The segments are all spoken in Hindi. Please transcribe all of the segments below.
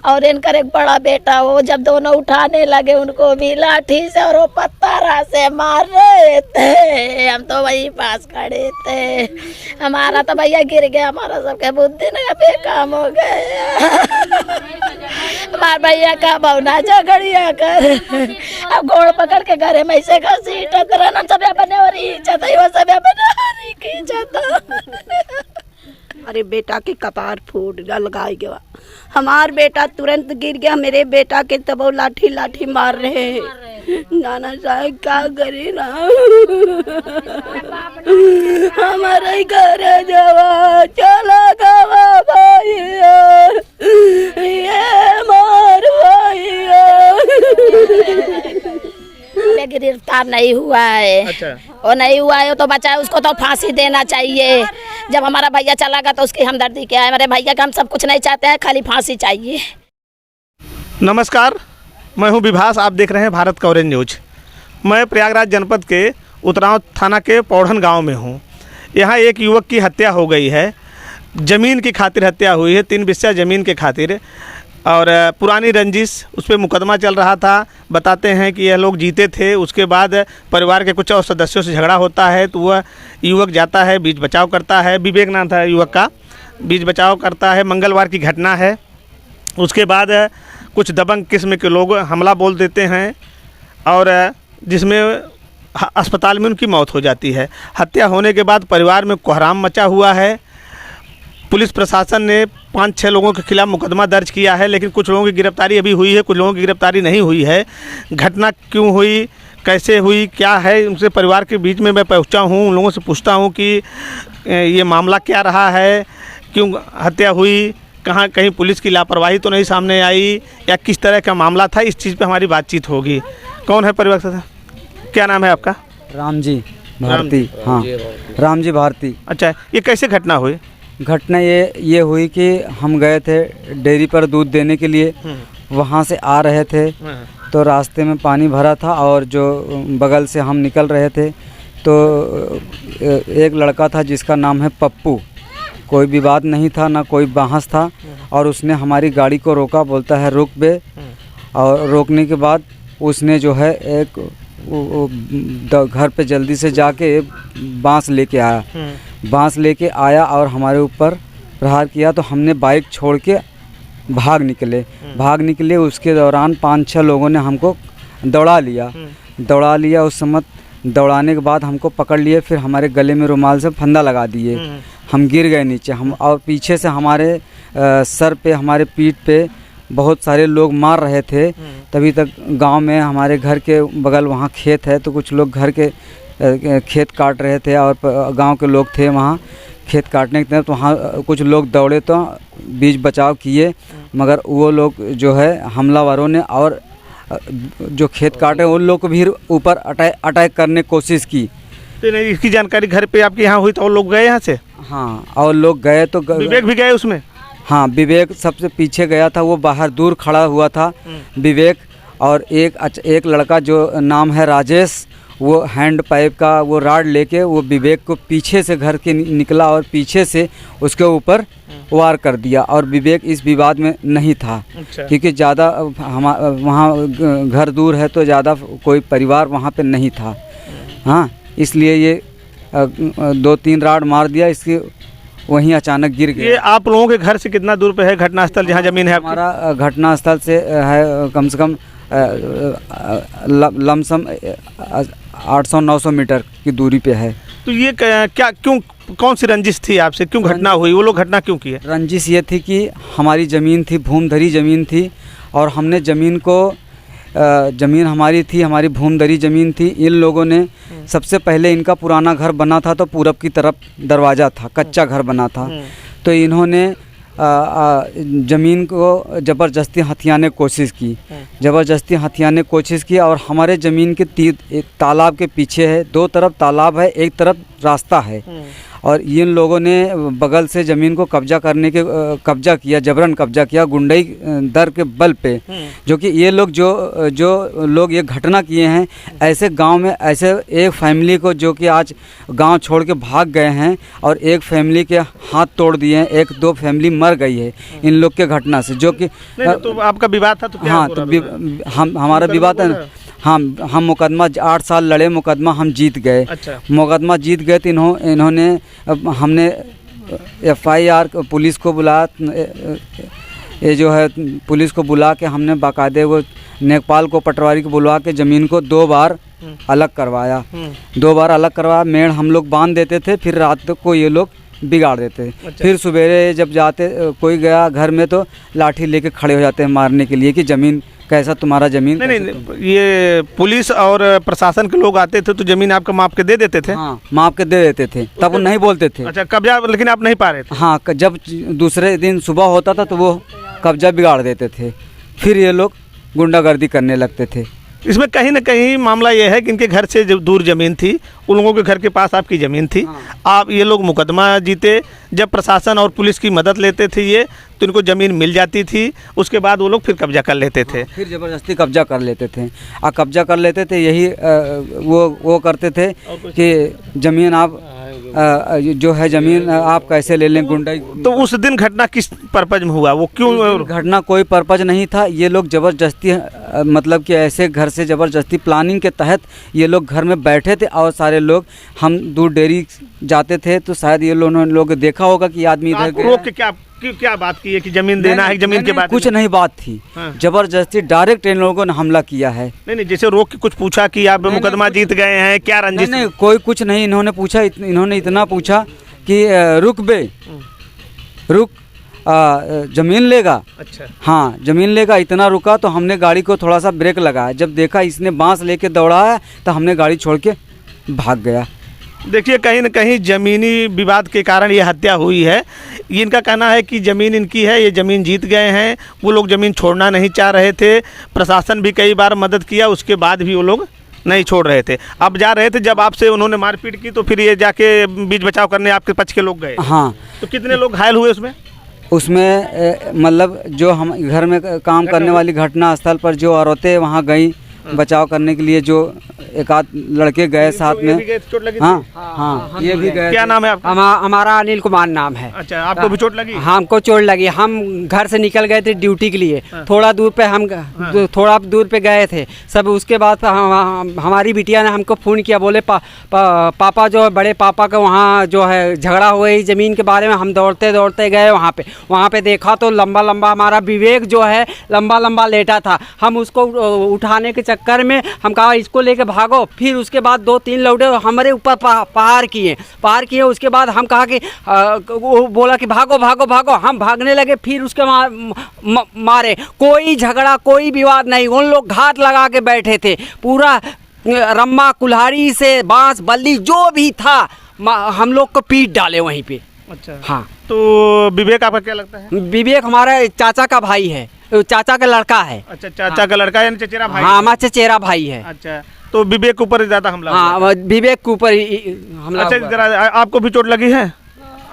और इनका एक बड़ा बेटा, वो जब दोनों उठाने लगे उनको भी लाठी से और वो पत्थर से मार रहे थे। हम तो वही पास खड़े थे। हमारा तो भैया गिर गया, हमारा सबके बुद्धि ने बेकाम हो गया। हमारे भैया का बौना झगड़िया कर अब घोड़ पकड़ के घरे में से घसीट तरह सब बने और इज्जत वो सब बने हरी की इज्जत। अरे बेटा के कपार फूट लगाई गया, हमार बेटा तुरंत गिर गया। मेरे बेटा के तब लाठी लाठी मार रहे हैं। नाना साहब क्या करे ना, हमारे घर जवा चला गवा भाई, ये मार भाई गिरफ्तार नहीं हुआ है। अच्छा। वो नहीं हुआ है तो बचा है, उसको तो फांसी देना चाहिए। जब हमारा भैया चला गया तो उसकी हमदर्दी क्या है। हमारे भैया का हम सब कुछ नहीं चाहते हैं, खाली फांसी चाहिए। नमस्कार, मैं हूं विभास, आप देख रहे हैं भारत कवरेज न्यूज। मैं प्रयागराज जनपद के उतराव थाना के पौढ़न गांव में हूं। यहां एक युवक की हत्या हो गई है। ज़मीन की खातिर हत्या हुई है, 3 बिस्सा ज़मीन के खातिर, और पुरानी रंजिश उस पर मुकदमा चल रहा था। बताते हैं कि यह लोग जीते थे, उसके बाद परिवार के कुछ और सदस्यों से झगड़ा होता है तो वह युवक जाता है, बीच बचाव करता है। विवेक नाम था युवक का, बीच बचाव करता है। मंगलवार की घटना है। उसके बाद कुछ दबंग किस्म के लोग हमला बोल देते हैं और जिसमें अस्पताल में उनकी मौत हो जाती है। हत्या होने के बाद परिवार में कोहराम मचा हुआ है। पुलिस प्रशासन ने 5-6 लोगों के खिलाफ मुकदमा दर्ज किया है, लेकिन कुछ लोगों की गिरफ्तारी अभी हुई है, कुछ लोगों की गिरफ्तारी नहीं हुई है। घटना क्यों हुई, कैसे हुई, क्या है, उनसे परिवार के बीच में मैं पहुंचा हूं, उन लोगों से पूछता हूं कि ये मामला क्या रहा है, क्यों हत्या हुई, कहाँ कहीं पुलिस की लापरवाही तो नहीं सामने आई, या किस तरह का मामला था। इस चीज़ पर हमारी बातचीत होगी। कौन है परिवार सदस्य, क्या नाम है आपका? रामजी भारती। हाँ, रामजी भारती। अच्छा, ये कैसे घटना हुई? घटना ये हुई कि हम गए थे डेयरी पर दूध देने के लिए। वहाँ से आ रहे थे तो रास्ते में पानी भरा था और जो बगल से हम निकल रहे थे तो एक लड़का था जिसका नाम है पप्पू। कोई विवाद नहीं था, ना कोई बहस था, और उसने हमारी गाड़ी को रोका, बोलता है रुक बे। और रोकने के बाद उसने जो है एक घर पे जल्दी से जाके बांस लेके आया। बांस लेके आया और हमारे ऊपर प्रहार किया तो हमने बाइक छोड़ के भाग निकले। उसके दौरान 5-6 लोगों ने हमको दौड़ा लिया। उस समय दौड़ाने के बाद हमको पकड़ लिए, फिर हमारे गले में रुमाल से फंदा लगा दिए। हम गिर गए नीचे। हम और पीछे से हमारे सर पे, हमारे पीठ पे बहुत सारे लोग मार रहे थे। तभी तक गांव में हमारे घर के बगल वहाँ खेत है तो कुछ लोग घर के खेत काट रहे थे और गांव के लोग थे वहाँ खेत काटने के, तो वहाँ कुछ लोग दौड़े तो बीच बचाव किए, मगर वो लोग जो है हमलावरों ने और जो खेत काटे उन लोग को भी ऊपर अटैक करने की कोशिश की। तो नहीं, इसकी जानकारी घर पे आपके यहाँ हुई तो और लोग गए यहाँ से? हाँ, और लोग गए तो विवेक भी गए उसमें? हाँ, विवेक सबसे पीछे गया था, वो बाहर दूर खड़ा हुआ था विवेक। और एक लड़का जो नाम है राजेश, वो हैंड पाइप का वो राड लेके वो विवेक को पीछे से घर के निकला और पीछे से उसके ऊपर वार कर दिया। और विवेक इस विवाद में नहीं था। अच्छा। क्योंकि ज़्यादा वहाँ घर दूर है तो ज़्यादा कोई परिवार वहाँ पे नहीं था। हाँ, इसलिए ये 2-3 राड मार दिया, इसके वहीं अचानक गिर गया। ये आप लोगों के घर से कितना दूर पे है घटनास्थल जहाँ ज़मीन है आपकी? हमारा घटनास्थल से है कम से कम लमसम 800-900 मीटर की दूरी पे है। तो ये क्यों, कौन सी रंजिश थी आपसे, क्यों घटना हुई, वो लोग घटना क्यों की है? रंजिश ये थी कि हमारी ज़मीन थी, भूमधरी ज़मीन थी, और हमने ज़मीन हमारी थी, हमारी भूमधरी ज़मीन थी। इन लोगों ने सबसे पहले, इनका पुराना घर बना था तो पूरब की तरफ दरवाज़ा था, कच्चा घर बना था, तो इन्होंने ज़मीन को ज़बरदस्ती हथियाने की कोशिश की। और हमारे ज़मीन के तालाब के पीछे है, 2 तरफ तालाब है, एक तरफ रास्ता है, और इन लोगों ने बगल से ज़मीन को कब्जा किया, जबरन कब्जा किया गुंडई दर के बल पे। जो कि ये लोग जो लोग ये घटना किए हैं, ऐसे गांव में ऐसे एक फैमिली को जो कि आज गांव छोड़ के भाग गए हैं और एक फैमिली के हाथ तोड़ दिए हैं, 1-2 फैमिली मर गई है इन लोग के घटना से। जो कि तो आपका विवाद था तो क्या हाँ, तो हमारा विवाद है। हम मुकदमा 8 साल लड़े, मुकदमा हम जीत गए। अच्छा। मुकदमा जीत गए तो इन्होंने हमने FIR पुलिस को बुलाया, ये जो है पुलिस को बुला के हमने बाकायदे वो नेपाल को पटवारी को बुलवा के ज़मीन को 2 बार अलग करवाया। 2 बार अलग करवाया। मेड़ हम लोग बांध देते थे, फिर रात को ये लोग बिगाड़ देते। अच्छा। फिर सवेरे जब जाते कोई गया घर में तो लाठी लेके खड़े हो जाते हैं मारने के लिए कि ज़मीन कैसा तुम्हारा ज़मीन। नहीं, ये पुलिस और प्रशासन के लोग आते थे तो ज़मीन आपको माप के दे देते थे? हाँ, माप के दे देते थे, तब वो नहीं बोलते थे। अच्छा, कब्जा लेकिन आप नहीं पा रहे थे? हाँ, जब दूसरे दिन सुबह होता था तो वो कब्जा बिगाड़ देते थे, फिर ये लोग गुंडागर्दी करने लगते थे। इसमें कहीं ना कहीं मामला ये है कि इनके घर से जब दूर ज़मीन थी, उन लोगों के घर के पास आपकी ज़मीन थी। आप ये लोग मुकदमा जीते, जब प्रशासन और पुलिस की मदद लेते थे ये, तो इनको ज़मीन मिल जाती थी। उसके बाद वो लोग फिर कब्जा कर लेते थे। फिर ज़बरदस्ती कब्जा कर लेते थे। कब्जा कर लेते थे, यही वो करते थे कि ज़मीन आप जो है ज़मीन आप कैसे ले लें, गुंडा। तो उस दिन घटना किस पर्पज में हुआ, वो क्यों? घटना कोई पर्पज नहीं था। ये लोग ज़बरदस्ती मतलब कि ऐसे घर से ज़बरदस्ती प्लानिंग के तहत ये लोग घर में बैठे थे और सारे लोग, हम दूध डेयरी जाते थे तो शायद ये लोग देखा होगा कि आदमी इधर रोक के क्या बात की है कि ज़मीन देना है, ज़मीन के बाद कुछ नहीं बात थी। हाँ। जबरदस्ती डायरेक्ट इन लोगों ने हमला किया है। नहीं, जैसे रोक के कुछ पूछा कि आप मुकदमा जीत गए हैं, क्या रंजिश? नहीं, कोई कुछ नहीं इन्होंने पूछा। इन्होंने इतना पूछा कि रुक ज़मीन लेगा। अच्छा। हाँ, ज़मीन लेगा, इतना रुका तो हमने गाड़ी को थोड़ा सा ब्रेक लगाया। जब देखा इसने बांस लेके दौड़ा है तो हमने गाड़ी छोड़ के भाग गया। देखिए, कहीं न कहीं ज़मीनी विवाद के कारण ये हत्या हुई है। इनका कहना है कि ज़मीन इनकी है, ये ज़मीन जीत गए हैं। वो लोग ज़मीन छोड़ना नहीं चाह रहे थे। प्रशासन भी कई बार मदद किया, उसके बाद भी वो लोग नहीं छोड़ रहे थे। अब जा रहे थे, जब आपसे उन्होंने मारपीट की तो फिर ये जाके बीच बचाव करने आपके पक्ष के लोग गए। हाँ। तो कितने लोग घायल हुए उसमें मतलब जो हम घर में काम करने वाली घटना स्थल पर जो औरतें वहाँ गई बचाव करने के लिए, जो एक आध लड़के गए साथ में। चोट लगी? हाँ, ये भी गए। क्या नाम है आपका? हमारा अनिल कुमार नाम है। अच्छा, आपको भी चोट लगी? हमको चोट लगी। हम घर से निकल गए थे ड्यूटी के लिए। थोड़ा दूर पे गए थे सब। उसके बाद हमारी बिटिया ने हमको फ़ोन किया, बोले पापा जो है, बड़े पापा का वहाँ जो है झगड़ा हुआ है ज़मीन के बारे में। हम दौड़ते दौड़ते गए वहाँ पे देखा तो लंबा हमारा विवेक जो है लंबा लेटा था। हम उसको उठाने के चक्कर में हम कहा इसको लेके भागो। फिर उसके बाद 2-3 लौटे हमारे ऊपर पार किए। उसके बाद हम कहा कि वो बोला कि भागो। हम भागने लगे। फिर उसके मारे कोई झगड़ा, कोई विवाद नहीं। उन लोग घात लगा के बैठे थे। पूरा रम्मा कुल्हाड़ी से बांस बल्ली जो भी था हम लोग को पीट डाले वहीं पे। अच्छा। हाँ। तो विवेक आपका क्या लगता है? विवेक हमारा चाचा का भाई है, चाचा का लड़का है। अच्छा, चाचा का लड़का यानी चचेरा भाई? हाँ, हमारा चचेरा भाई है। अच्छा, तो विवेक के ऊपर ज़्यादा हमला? हाँ, विवेक के ऊपर हमला। अच्छा, जरा आपको भी चोट लगी है?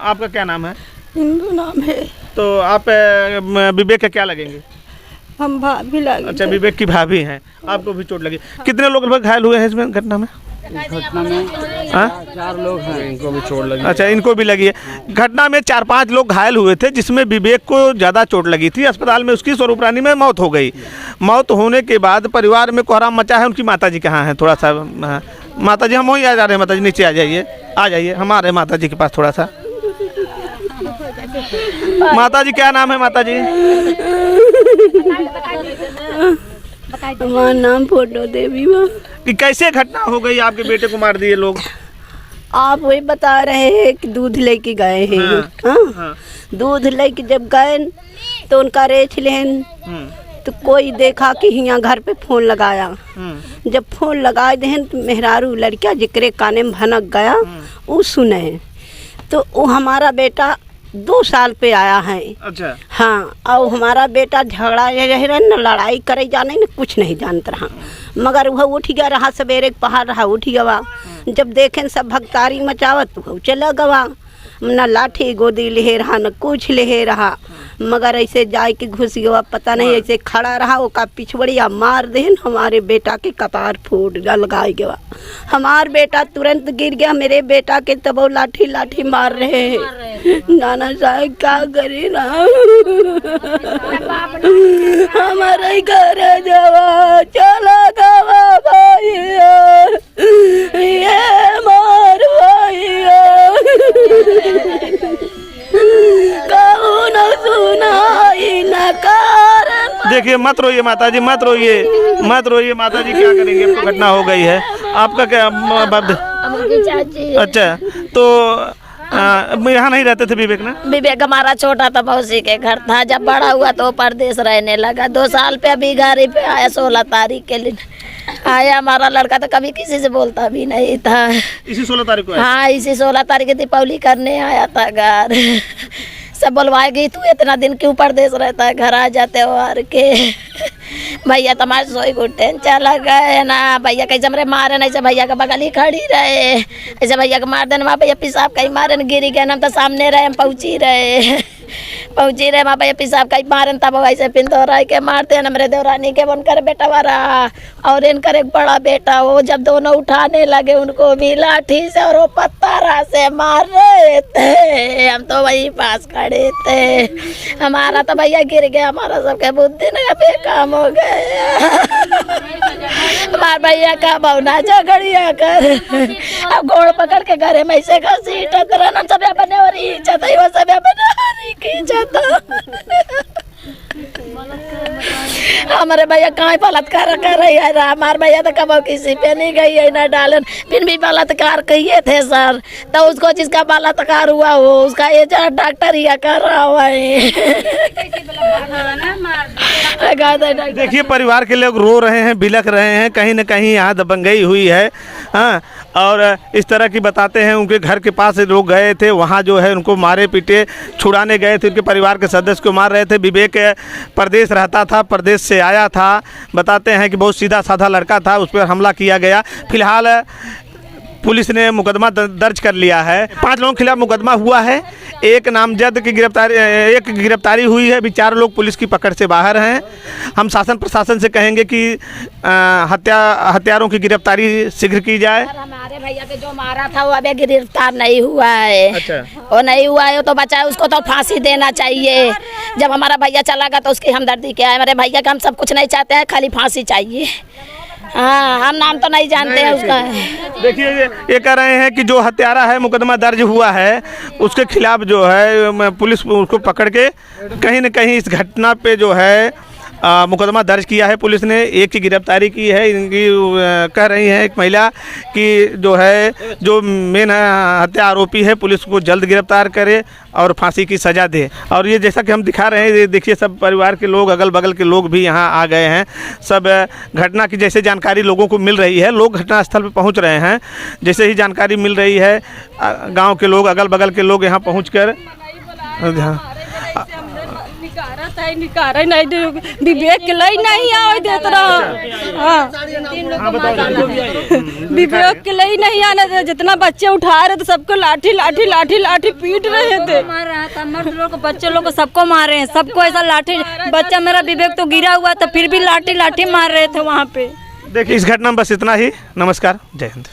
आपका क्या नाम है? हिंदू नाम है। तो आप विवेक के क्या लगेंगे? हम भाभी लगे। अच्छा, विवेक की भाभी हैं। आपको भी चोट लगी। कितने लोग लगभग घायल हुए हैं इसमें घटना में? 4 लोग हैं, इनको भी चोट लगी। अच्छा, इनको भी लगी है। घटना में 4-5 लोग घायल हुए थे, जिसमें विवेक को ज़्यादा चोट लगी थी। अस्पताल में उसकी स्वरूप रानी में मौत हो गई। मौत होने के बाद परिवार में कोहराम मचा है। उनकी माताजी कहाँ हैं? थोड़ा सा माताजी, हम वहीं आ जा रहे हैं। माताजी नीचे आ जाइए हमारे माताजी के पास थोड़ा सा। माताजी, क्या नाम है माताजी? हमारा नाम फोटो देवी। कि कैसे घटना हो गई, आपके बेटे को मार दिए लोग? आप वही बता रहे हैं कि दूध लेके गए हैं। हाँ। दूध लेके जब गए तो उनका रेछ लेन तो कोई देखा कि यहाँ घर पे फ़ोन लगाया। जब फ़ोन लगाए दें तो मेहरारू लड़किया जिक्रे काने में भनक गया, वो सुने तो वो हमारा बेटा 2 साल पे आया है। अच्छा। हाँ, और हमारा बेटा झगड़ा रह रहा न, लड़ाई करे जाने न, कुछ नहीं जानता रहा, मगर वह उठ गया रहा, सवेरे पहाड़ रहा उठ गवा, जब देखें सब भगतारी मचावत वह चला गवा, न लाठी गोदी ले रहा न कुछ ले रहा, मगर ऐसे जाए के घुस गया, पता नहीं ऐसे खड़ा रहा, वो का पिछवड़िया मार देन, हमारे बेटा के कपार फूट लगाए गया, हमार बेटा तुरंत गिर गया, मेरे बेटा के तब लाठी लाठी मार रहे हैं। नाना साहब क्या करे ना, हमारे घर जवा चला गवा भाई, ये मार भाई, देखिए, मत रोइए माता जी, मत रोइए, मत रोइए माता जी, क्या करेंगे, अब तो घटना हो गई है। आपका क्या चाची? अच्छा, तो यहाँ नहीं रहते थे विवेक ना? विवेक हमारा छोटा था, मौसी के घर था, जब बड़ा हुआ तो परदेश रहने लगा, 2 साल पे अभी घर पे आया, 16 तारीख के लिए आया। हमारा लड़का तो कभी किसी से बोलता भी नहीं था। इसी 16 तारीख को आया? हाँ, इसी 16 तारीख दीपावली करने आया था घर। सब बोलवाए गई, तू इतना दिन क्यों परदेश रहता है, घर आ जाते हो आर के। भैया तुम्हारे सोई घुटे चला गए ना, भैया कैसे हमरे मारे, ऐसे भैया का बगल ही खड़ी रहे, ऐसे भैया को मार देना, वहाँ भैया पेशाब कहीं मारे न, गिरी गए, हम तो सामने रहे, हम पहुँची रहे वहाँ भैया पेशाब कहीं मारे, तब ऐसे पिन दोहरा के मारते हैं। हमारे देवरानी के उनकर बेटा रहा और इनकर एक बड़ा बेटा, वो जब दोनों उठाने लगे उनको भी लाठी से और वो पत्थर से मार रहे थे, हम तो वहीं पास खड़े थे। हमारा तो भैया गिर गया, हमारा सबके बुद्धि न बेकाम हो गया। हमारे भैया का बौना झगड़िया कर, अब घोड़ पकड़ के घरे में ऐसे घसीटत रहना, सब बने और इज्जत है, वो सब बने की इज्जत। हमारे भैया कहाँ बलात्कार कर रही है, हमारे भैया तो कब किसी पे नहीं गई है ना डालन, फिर भी बलात्कार किए थे सर, तो उसको जिसका बलात्कार हुआ वो उसका एजेंट डॉक्टर ही कर रहा हुआ है। देखिए, परिवार के लोग रो रहे हैं, बिलख रहे हैं, कहीं न कहीं यहाँ दबंगई हुई है। हाँ, और इस तरह की बताते हैं, उनके घर के पास लोग गए थे, वहाँ जो है उनको मारे पीटे छुड़ाने गए थे, उनके परिवार के सदस्य को मार रहे थे। विवेक प्रदेश रहता था, प्रदेश से आया था, बताते हैं कि बहुत सीधा साधा लड़का था, उस पर हमला किया गया। फिलहाल पुलिस ने मुकदमा दर्ज कर लिया है, 5 लोगों के खिलाफ मुकदमा हुआ है, एक नामजद की गिरफ्तारी हुई है, अभी 4 लोग पुलिस की पकड़ से बाहर हैं। हम शासन प्रशासन से कहेंगे कि हत्यारों की गिरफ्तारी शीघ्र की जाए। हमारे भैया के जो मारा था वो अभी गिरफ्तार नहीं हुआ है। अच्छा। वो नहीं हुआ है तो बचा, उसको तो फांसी देना चाहिए। जब हमारा भैया चला गया तो उसकी हमदर्दी क्या है, हमारे भैया का हम सब कुछ नहीं चाहते हैं, खाली फांसी चाहिए। हाँ, हम नाम तो नहीं जानते हैं उसका। देखिए, ये कह रहे हैं कि जो हत्यारा है, मुकदमा दर्ज हुआ है, उसके खिलाफ जो है पुलिस उसको पकड़ के कहीं न कहीं इस घटना पे जो है मुकदमा दर्ज किया है पुलिस ने, एक की गिरफ्तारी की है। इनकी कह रही है एक महिला कि जो है जो मेन हत्या आरोपी है, पुलिस को जल्द गिरफ्तार करे और फांसी की सज़ा दे। और ये जैसा कि हम दिखा रहे हैं, ये देखिए, सब परिवार के लोग, अगल बगल के लोग भी यहाँ आ गए हैं। सब घटना की जैसे जानकारी लोगों को मिल रही है, लोग घटनास्थल पर पहुँच रहे हैं। जैसे ही जानकारी मिल रही है, गाँव के लोग, अगल बगल के लोग यहाँ पहुँच कर निकारा नहीं दे, विवेक के लाई नहीं आवे देत रहा। हाँ, विवेक के लाई नहीं आने दे, जितना बच्चे उठा रहे थे सबको लाठी लाठी लाठी लाठी पीट रहे थे, मार रहा था, मर्द लोग को, बच्चे लोग को, सबको मार रहे हैं, सबको ऐसा लाठी। बच्चा मेरा विवेक तो गिरा हुआ था, फिर भी लाठी लाठी मार रहे थे वहाँ पे। देखिए, इस घटना में बस इतना ही। नमस्कार, जय हिंद।